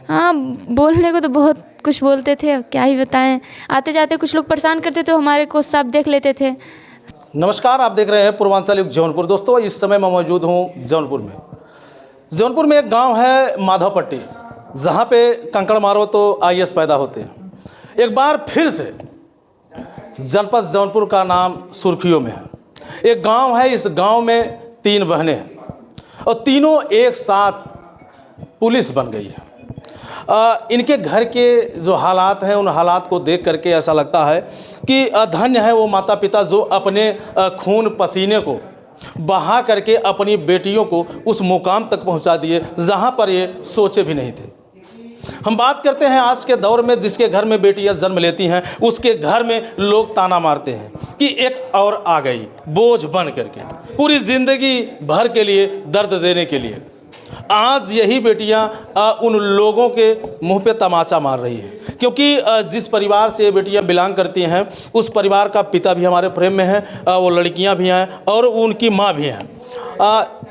हाँ, बोलने को तो बहुत कुछ बोलते थे, अब क्या ही बताएं। आते जाते कुछ लोग परेशान करते तो हमारे को सब देख लेते थे। नमस्कार, आप देख रहे हैं पूर्वांचल युग जौनपुर। दोस्तों, इस समय मैं मौजूद हूँ जौनपुर में। जौनपुर में एक गांव है माधवपट्टी, जहां पे कंकड़ मारो तो आईएएस पैदा होते हैं। एक बार फिर से जनपद जौनपुर का नाम सुर्खियों में है। एक गांव है, इस गांव में 3 बहनें हैं और तीनों एक साथ पुलिस बन गई है। इनके घर के जो हालात हैं, उन हालात को देख करके ऐसा लगता है कि धन्य है वो माता पिता जो अपने खून पसीने को बहा करके अपनी बेटियों को उस मुकाम तक पहुंचा दिए जहां पर ये सोचे भी नहीं थे। हम बात करते हैं आज के दौर में, जिसके घर में बेटियां जन्म लेती हैं उसके घर में लोग ताना मारते हैं कि एक और आ गई, बोझ बन करके पूरी ज़िंदगी भर के लिए दर्द देने के लिए। आज यही बेटियां उन लोगों के मुंह पे तमाचा मार रही हैं, क्योंकि जिस परिवार से ये बेटियां बिलोंग करती हैं उस परिवार का पिता भी हमारे फ्रेम में है, वो लड़कियां भी हैं और उनकी माँ भी हैं।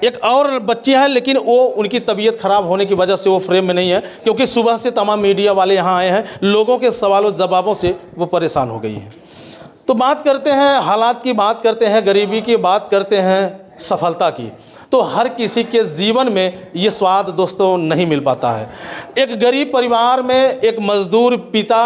एक और बच्ची है, लेकिन वो उनकी तबीयत ख़राब होने की वजह से वो फ्रेम में नहीं है, क्योंकि सुबह से तमाम मीडिया वाले यहाँ आए हैं, लोगों के सवालों जवाबों से वो परेशान हो गई हैं। तो बात करते हैं हालात की, बात करते हैं गरीबी की, बात करते हैं सफलता की। तो हर किसी के जीवन में ये स्वाद दोस्तों नहीं मिल पाता है। एक गरीब परिवार में एक मजदूर पिता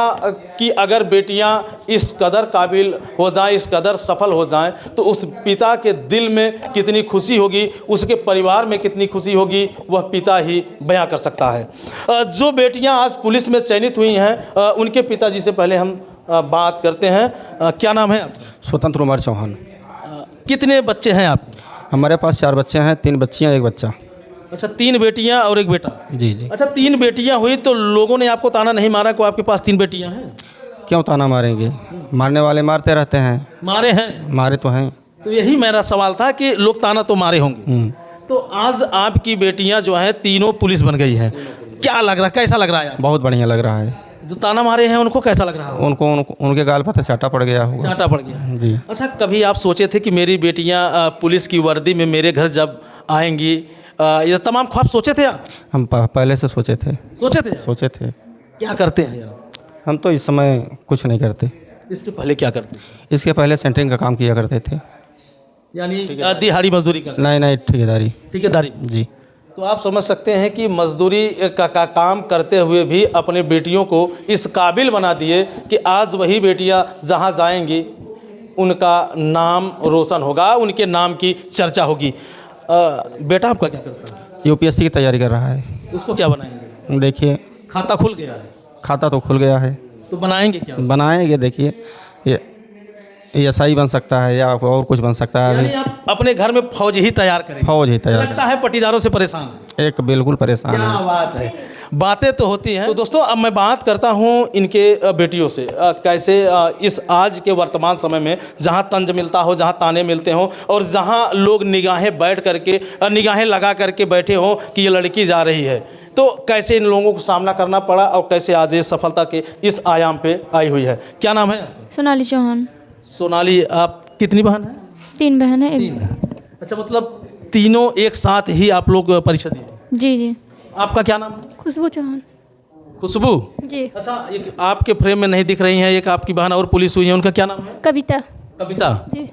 की अगर बेटियां इस कदर काबिल हो जाएं, इस कदर सफल हो जाएं, तो उस पिता के दिल में कितनी खुशी होगी, उसके परिवार में कितनी खुशी होगी, वह पिता ही बयां कर सकता है। जो बेटियां आज पुलिस में चयनित हुई हैं, उनके पिताजी से पहले हम बात करते हैं। क्या नाम है? स्वतंत्र कुमार चौहान। कितने बच्चे हैं आप? हमारे पास 4 बच्चे हैं, 3 बच्चियां 1 बच्चा। अच्छा, 3 बेटियां और 1 बेटा। जी जी। अच्छा, 3 बेटियां हुई तो लोगों ने आपको ताना नहीं मारा को आपके पास 3 बेटियां हैं? क्यों ताना मारेंगे? मारने वाले मारते रहते हैं। मारे हैं? मारे तो हैं। तो यही मेरा सवाल था कि लोग ताना तो मारे होंगे। तो आज आपकी बेटियां जो हैं तीनों पुलिस बन गई हैं, क्या लग रहा है, कैसा लग रहा है? बहुत बढ़िया लग रहा है। जो ताना मारे हैं उनको कैसा लग रहा है? उनके गाल पर चाटा पड़ गया होगा। चाटा पड़ गया जी। अच्छा, कभी आप सोचे थे कि मेरी बेटियां पुलिस की वर्दी में मेरे घर जब आएंगी, ये तमाम ख्वाब सोचे थे आप? हम पहले से सोचे थे। सोचे थे। क्या करते हैं आप? हम तो इस समय कुछ नहीं करते। इसके पहले क्या करते? इसके पहले सेंटरिंग का काम किया करते थे। यानी दिहाड़ी मजदूरी का? नहीं, ठेकेदारी। जी। तो आप समझ सकते हैं कि मजदूरी का काम करते हुए भी अपने बेटियों को इस काबिल बना दिए कि आज वही बेटियां जहां जाएंगी उनका नाम रोशन होगा, उनके नाम की चर्चा होगी। बेटा आपका क्या करता है? यूपीएससी की तैयारी कर रहा है। उसको क्या बनाएंगे? देखिए, खाता खुल गया है। खाता तो खुल गया है, तो बनाएंगे क्या? बनाएंगे। देखिए, ये एसआई बन सकता है या और कुछ बन सकता है। यानी आप अपने घर में फौज ही तैयार करेंगे? फौज ही तैयार। लगता है पटीदारों से परेशान? एक बिल्कुल परेशान है। क्या बात है, बातें तो होती हैं। तो दोस्तों, अब मैं बात करता हूं इनके बेटियों से। कैसे इस आज के वर्तमान समय में जहां तंज मिलता हो, जहां ताने मिलते हों और जहां लोग निगाहें बैठ करके निगाहें लगा करके बैठे हों कि ये लड़की जा रही है, तो कैसे इन लोगों को सामना करना पड़ा और कैसे आज ये सफलता के इस आयाम पे आई हुई है। क्या नाम है? सोनाली चौहान। सोनाली, आप कितनी बहन हैं? 3 बहन है, 3 है। अच्छा, मतलब तीनों एक साथ ही आप लोग परीक्षा दिए? जी। आपका क्या नाम है? खुशबू चौहान। खुशबू जी। अच्छा, एक आपके फ्रेम में नहीं दिख रही हैं, एक आपकी बहन और पुलिस हुई है, उनका क्या नाम है? कविता जी।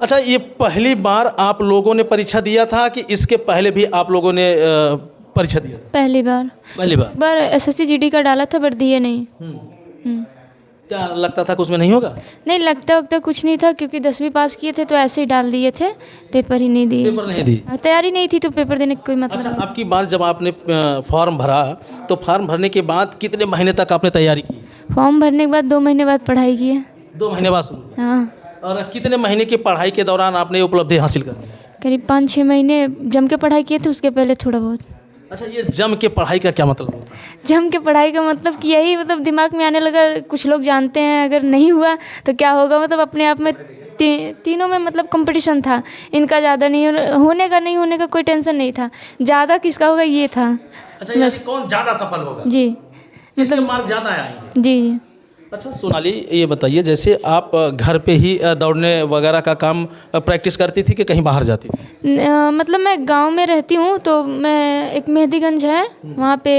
अच्छा, ये पहली बार आप लोगों ने परीक्षा दिया था कि इसके पहले भी आप लोगों ने परीक्षा दिया? पहली बार एसएससी जीडी का डाला था, पर दिए नहीं। क्या लगता था कि उसमें नहीं होगा? नहीं, लगता कुछ नहीं था, क्योंकि 10वीं पास किए थे तो ऐसे ही डाल दिए थे, पेपर ही नहीं दिए। पेपर नहीं दी? तैयारी नहीं थी तो पेपर देने का कोई मतलब नहीं। आपकी बार जब आपने फॉर्म भरा तो फॉर्म भरने के बाद कितने महीने तक आपने तैयारी की? फॉर्म भरने के बाद 2 महीने बाद पढ़ाई की है। 2 महीने बाद शुरू? हाँ। और कितने महीने की पढ़ाई के दौरान आपने उपलब्धि हासिल कर? करीब 5-6 महीने जम के पढ़ाई किए थे, उसके पहले थोड़ा बहुत। अच्छा, ये जम के पढ़ाई का क्या मतलब होता है? जम के पढ़ाई का मतलब कि यही, मतलब दिमाग में आने लगा, कुछ लोग जानते हैं अगर नहीं हुआ तो क्या होगा, मतलब अपने आप में तीनों में मतलब कंपटीशन था। इनका ज़्यादा नहीं होने का, नहीं होने का कोई टेंशन नहीं था, ज़्यादा किसका होगा ये था। अच्छा, यानी कौन ज़्यादा सफल होगा? जी। इसके मार्क ज़्यादा आएंगे? जी। अच्छा सोनाली, ये बताइए जैसे आप घर पे ही दौड़ने वगैरह का काम प्रैक्टिस करती थी कि कहीं बाहर जाती थी? मतलब मैं गांव में रहती हूँ, तो मैं एक मेहंदीगंज है, वहाँ पे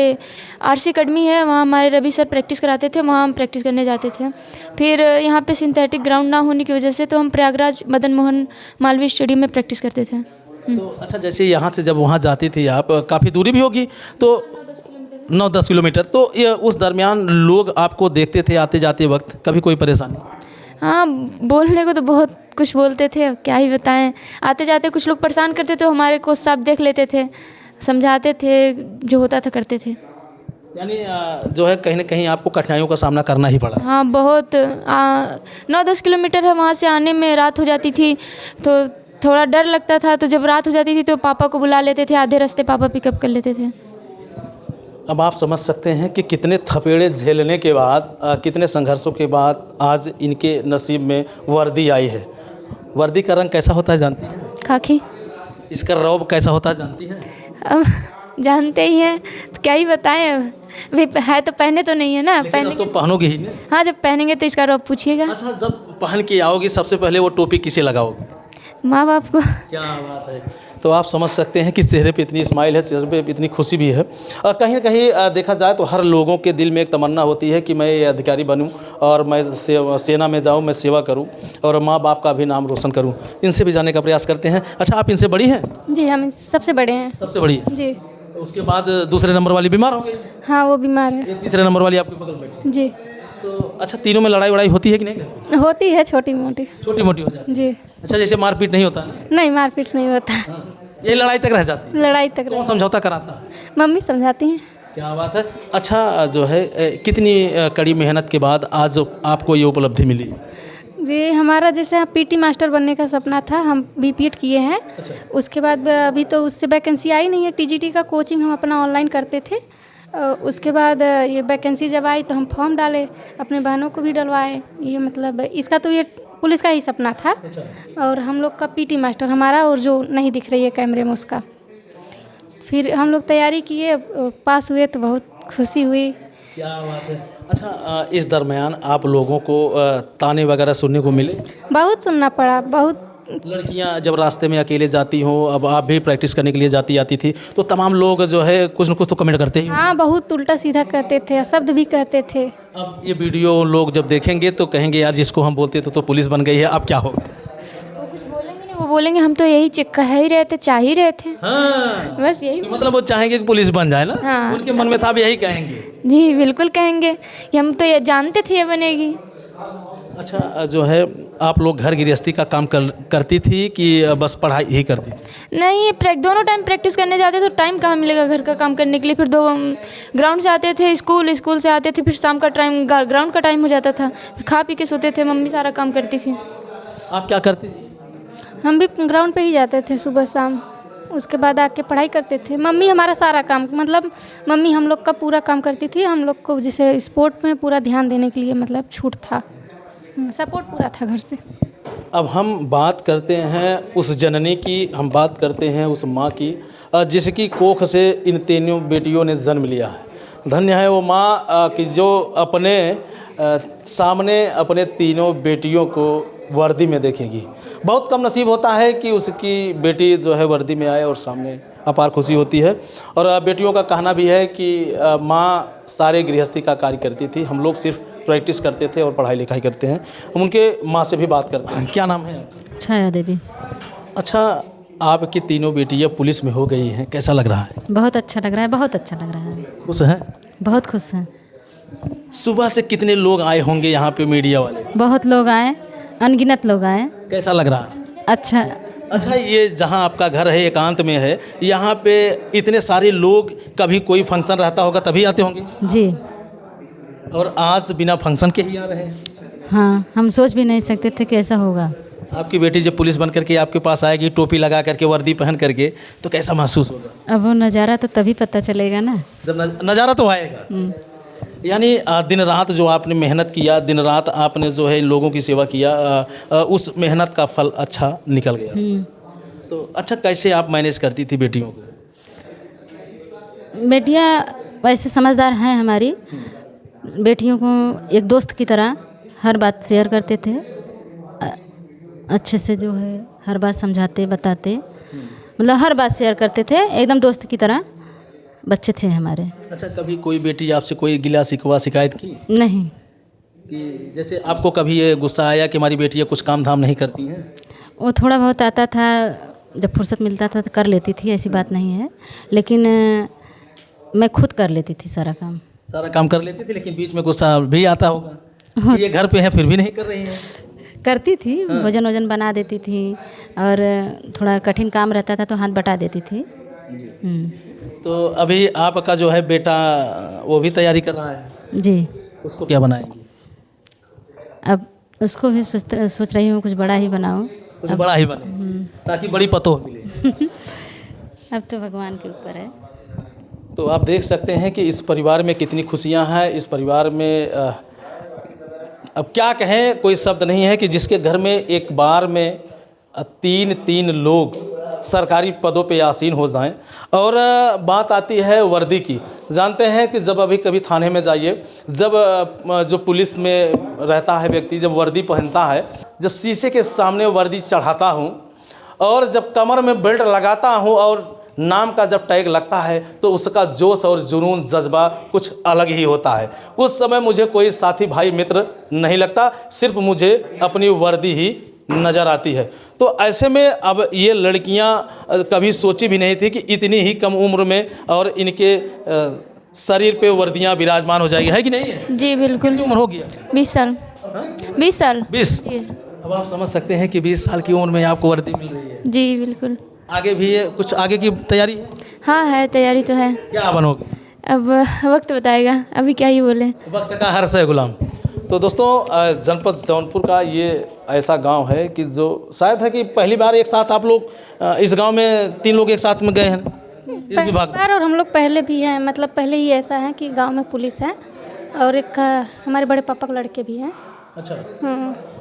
आरसी अकेडमी है, वहाँ हमारे रवि सर प्रैक्टिस कराते थे, वहाँ हम प्रैक्टिस करने जाते थे। फिर यहाँ पे सिंथेटिक ग्राउंड ना होने की वजह से तो हम प्रयागराज मदन मोहन मालवीय स्टेडियम में प्रैक्टिस करते थे। तो अच्छा, जैसे यहाँ से जब वहाँ जाती थी आप, काफ़ी दूरी भी होगी, तो 9-10 किलोमीटर, तो ये उस दरमियान लोग आपको देखते थे आते जाते वक्त, कभी कोई परेशानी? हाँ, बोलने को तो बहुत कुछ बोलते थे, अब क्या ही बताएं। आते जाते कुछ लोग परेशान करते तो हमारे को सब देख लेते थे, समझाते थे, जो होता था करते थे। यानी जो है कहीं ना कहीं आपको कठिनाइयों का सामना करना ही पड़ा। हाँ, बहुत 9-10 किलोमीटर है, वहाँ से आने में रात हो जाती थी, तो थोड़ा डर लगता था। तो जब रात हो जाती थी तो पापा को बुला लेते थे, आधे रास्ते पापा पिकअप कर लेते थे। अब आप समझ सकते हैं कि कितने थपेड़े झेलने के बाद, कितने संघर्षों के बाद आज इनके नसीब में वर्दी आई है। वर्दी का रंग कैसा होता है जानती हैं? खाकी। इसका रौब कैसा होता है जानती हैं? अब जानते ही हैं, तो क्या ही बताएं। अभी है तो पहने तो नहीं है ना, लेकिन अब तो पहनोगे ही ना। हाँ, जब पहनेंगे तो इसका रौब पूछिएगा। अच्छा, जब पहन के आओगी सबसे पहले वो टोपी किसे लगाओगे? माँ बाप को। क्या बात है। तो आप समझ सकते हैं कि चेहरे पे इतनी स्माइल है, चेहरे पे इतनी खुशी भी है। कहीं ना कहीं देखा जाए तो हर लोगों के दिल में एक तमन्ना होती है कि मैं ये अधिकारी बनूं और मैं सेना में जाऊं, मैं सेवा करूं और माँ बाप का भी नाम रोशन करूं। इनसे भी जाने का प्रयास करते हैं। अच्छा, आप इनसे बड़ी हैं? जी, हम सबसे बड़े हैं। सबसे बड़ी है। जी। उसके बाद दूसरे नंबर वाली बीमार हो गई, हाँ, वो बीमार है। ये तीसरे नंबर वाली आपके बगल में बैठी। जी। तो अच्छा, तीनों में लड़ाई वड़ाई होती है कि नहीं? होती है, छोटी मोटी। छोटी मोटी हो जाती है। जी। अच्छा, जैसे मारपीट नहीं होता ना? नहीं, मारपीट नहीं होता। ये लड़ाई तक रह जाती है? लड़ाई तक कौन समझौता कराता है? मम्मी समझाती हैं। क्या बात है। अच्छा, जो है कितनी कड़ी मेहनत के बाद आज आपको ये उपलब्धि मिली? जी, हमारा जैसे पीटी मास्टर बनने का सपना था, हम बीपीएड किए हैं। अच्छा। उसके बाद अभी तो उससे वैकेंसी आई नहीं है। टीजीटी का कोचिंग हम अपना ऑनलाइन करते थे। उसके बाद ये वैकेंसी जब आई तो हम फॉर्म डाले, अपने बहनों को भी डलवाए। ये मतलब इसका तो ये पुलिस का ही सपना था। और हम लोग का पीटी मास्टर हमारा, और जो नहीं दिख रही है कैमरे में उसका। फिर हम लोग तैयारी किए और पास हुए तो बहुत खुशी हुई। क्या बात है। अच्छा, इस दरमियान आप लोगों को ताने वगैरह सुनने को मिले? बहुत सुनना पड़ा, बहुत। लड़कियां जब रास्ते में अकेले जाती हों, अब आप भी प्रैक्टिस करने के लिए जाती आती थी, तो तमाम लोग जो है कुछ न कुछ तो कमेंट करते ही। हाँ, बहुत उल्टा सीधा कहते थे, शब्द भी कहते थे। अब ये वीडियो लोग जब देखेंगे तो कहेंगे यार जिसको हम बोलते थे तो पुलिस बन गई है, अब क्या होगा? वो कुछ बोलेंगे नहीं, वो बोलेंगे हम तो यही कह ही रहे थे, चाह ही रहे थे। हाँ, बस यही। तो मतलब वो चाहेंगे कि पुलिस बन जाए ना? हाँ। उनके मन में था, अब यही कहेंगे। जी, बिल्कुल कहेंगे कि हम तो ये जानते थे ये बनेगी। अच्छा, जो है आप लोग घर गृहस्थी का काम करती थी कि बस पढ़ाई ही करती थी? नहीं, दोनों टाइम प्रैक्टिस करने जाते तो टाइम कहाँ मिलेगा घर का काम करने के लिए। फिर ग्राउंड से आते थे, स्कूल से आते थे, फिर शाम का टाइम ग्राउंड का टाइम हो जाता था, फिर खा पी के सोते थे। मम्मी सारा काम करती थी। आप क्या करती थी? हम भी ग्राउंड पे ही जाते थे सुबह शाम, उसके बाद आके पढ़ाई करते थे। मम्मी हमारा सारा काम, मतलब मम्मी हम लोग का पूरा काम करती थी। हम लोग को जैसे स्पोर्ट में पूरा ध्यान देने के लिए मतलब छूट था, सपोर्ट पूरा था घर से। अब हम बात करते हैं उस जननी की, हम बात करते हैं उस माँ की जिसकी कोख से इन तीनों बेटियों ने जन्म लिया है। धन्य है वो माँ कि जो अपने सामने अपने तीनों बेटियों को वर्दी में देखेगी। बहुत कम नसीब होता है कि उसकी बेटी जो है वर्दी में आए और सामने अपार खुशी होती है। और बेटियों का कहना भी है कि माँ सारे गृहस्थी का कार्य करती थी, हम लोग सिर्फ प्रैक्टिस करते थे और पढ़ाई लिखाई करते हैं। हम उनके माँ से भी बात करते हैं। क्या नाम है? छाया देवी। अच्छा, आपकी तीनों बेटियाँ पुलिस में हो गई हैं, कैसा लग रहा है? बहुत अच्छा लग रहा है, बहुत अच्छा लग रहा है। खुश हैं? बहुत खुश हैं। सुबह से कितने लोग आए होंगे यहाँ पे मीडिया वाले? बहुत लोग आए, अनगिनत लोग आए। कैसा लग रहा है? अच्छा। अच्छा, ये जहाँ आपका घर है एकांत में है, यहाँ पे इतने सारे लोग, कभी कोई फंक्शन रहता होगा तभी आते होंगे? जी। और आज बिना फंक्शन के ही आ रहे हैं? हाँ, हम सोच भी नहीं सकते थे कि ऐसा होगा। आपकी बेटी जब पुलिस बन करके आपके पास आएगी, टोपी लगा करके, वर्दी पहन करके, तो कैसा महसूस होगा? अब वो नज़ारा तो तभी पता चलेगा ना। जब नज़ारा तो आएगा। यानी दिन रात जो आपने मेहनत किया, दिन रात आपने जो है इन लोगों की सेवा किया, उस मेहनत का फल अच्छा निकल गया। तो अच्छा, कैसे आप मैनेज करती थी बेटियों को? बेटियाँ वैसे समझदार हैं हमारी, बेटियों को एक दोस्त की तरह हर बात शेयर करते थे। अच्छे से जो है हर बात समझाते बताते, मतलब हर बात शेयर करते थे, एकदम दोस्त की तरह बच्चे थे हमारे। अच्छा, कभी कोई बेटी आपसे कोई गिला शिकवा शिकायत की नहीं, कि जैसे आपको कभी ये गुस्सा आया कि हमारी बेटियाँ कुछ काम धाम नहीं करती हैं? वो थोड़ा बहुत आता था, जब फुर्सत मिलता था तो कर लेती थी, ऐसी बात नहीं है। लेकिन मैं खुद कर लेती थी सारा काम। सारा काम कर लेती थी, लेकिन बीच में गुस्सा भी आता होगा कि ये घर पे है फिर भी नहीं कर रही हैं। करती थी, भोजन वोजन बना देती थी, और थोड़ा कठिन काम रहता था तो हाथ बटा देती थी। तो अभी आपका जो है बेटा वो भी तैयारी कर रहा है, जी, उसको क्या बनाएंगी? अब उसको भी सोच रही हूँ कुछ बड़ा ही बनाऊँ। कुछ बड़ा ही बने ताकि बड़ी पतोह मिले। अब तो भगवान के ऊपर है। तो आप देख सकते हैं कि इस परिवार में कितनी खुशियां हैं। इस परिवार में अब क्या कहें, कोई शब्द नहीं है कि जिसके घर में एक बार में तीन लोग सरकारी पदों पे आसीन हो जाएं। और बात आती है वर्दी की। जानते हैं कि जब अभी कभी थाने में जाइए, जब जो पुलिस में रहता है व्यक्ति, जब वर्दी पहनता है, जब शीशे के सामने वर्दी चढ़ाता हूँ और जब कमर में बेल्ट लगाता हूँ और नाम का जब टैग लगता है, तो उसका जोश और जुनून जज्बा कुछ अलग ही होता है। उस समय मुझे कोई साथी भाई मित्र नहीं लगता, सिर्फ मुझे अपनी वर्दी ही नज़र आती है। तो ऐसे में अब ये लड़कियां कभी सोची भी नहीं थी कि इतनी ही कम उम्र में और इनके शरीर पे वर्दियां विराजमान हो जाएगी, है कि नहीं है? जी बिल्कुल। कितनी उम्र हो गया? 20 साल। 20 साल। 20। जी। अब आप समझ सकते हैं कि 20 साल की उम्र में आपको वर्दी मिल रही है। जी बिल्कुल। आगे भी कुछ आगे की तैयारी है? हाँ है, तैयारी तो है। क्या बनोगे? अब वक्त बताएगा, अभी क्या ही बोले। वक्त का हर से गुलाम। तो दोस्तों, जनपद जौनपुर का ये ऐसा गांव है कि जो शायद है कि पहली बार एक साथ आप लोग इस गांव में 3 लोग एक साथ में गए हैं इस विभाग में। और हम लोग पहले भी हैं, मतलब पहले ही ऐसा है कि गांव में पुलिस है और एक हमारे बड़े पापा के लड़के भी हैं। अच्छा,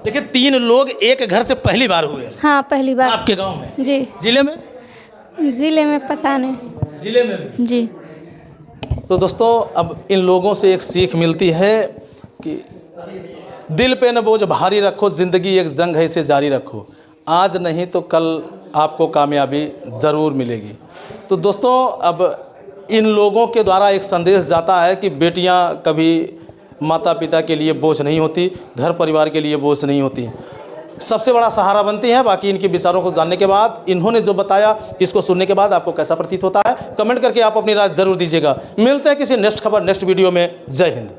लेकिन 3 लोग एक घर से पहली बार हुए हाँ, पहली बार आपके गांव में। जी। जिले में? जिले में पता नहीं। जिले में भी? जी। तो दोस्तों, अब इन लोगों से एक सीख मिलती है कि दिल पे न बोझ भारी रखो, ज़िंदगी एक जंग है, इसे जारी रखो। आज नहीं तो कल आपको कामयाबी ज़रूर मिलेगी। तो दोस्तों, अब इन लोगों के द्वारा एक संदेश जाता है कि बेटियां कभी माता पिता के लिए बोझ नहीं होती, घर परिवार के लिए बोझ नहीं होती, सबसे बड़ा सहारा बनती हैं। बाकी इनके विचारों को जानने के बाद, इन्होंने जो बताया, इसको सुनने के बाद आपको कैसा प्रतीत होता है, कमेंट करके आप अपनी राय ज़रूर दीजिएगा। मिलते हैं किसी नेक्स्ट खबर, नेक्स्ट वीडियो में। जय हिंद।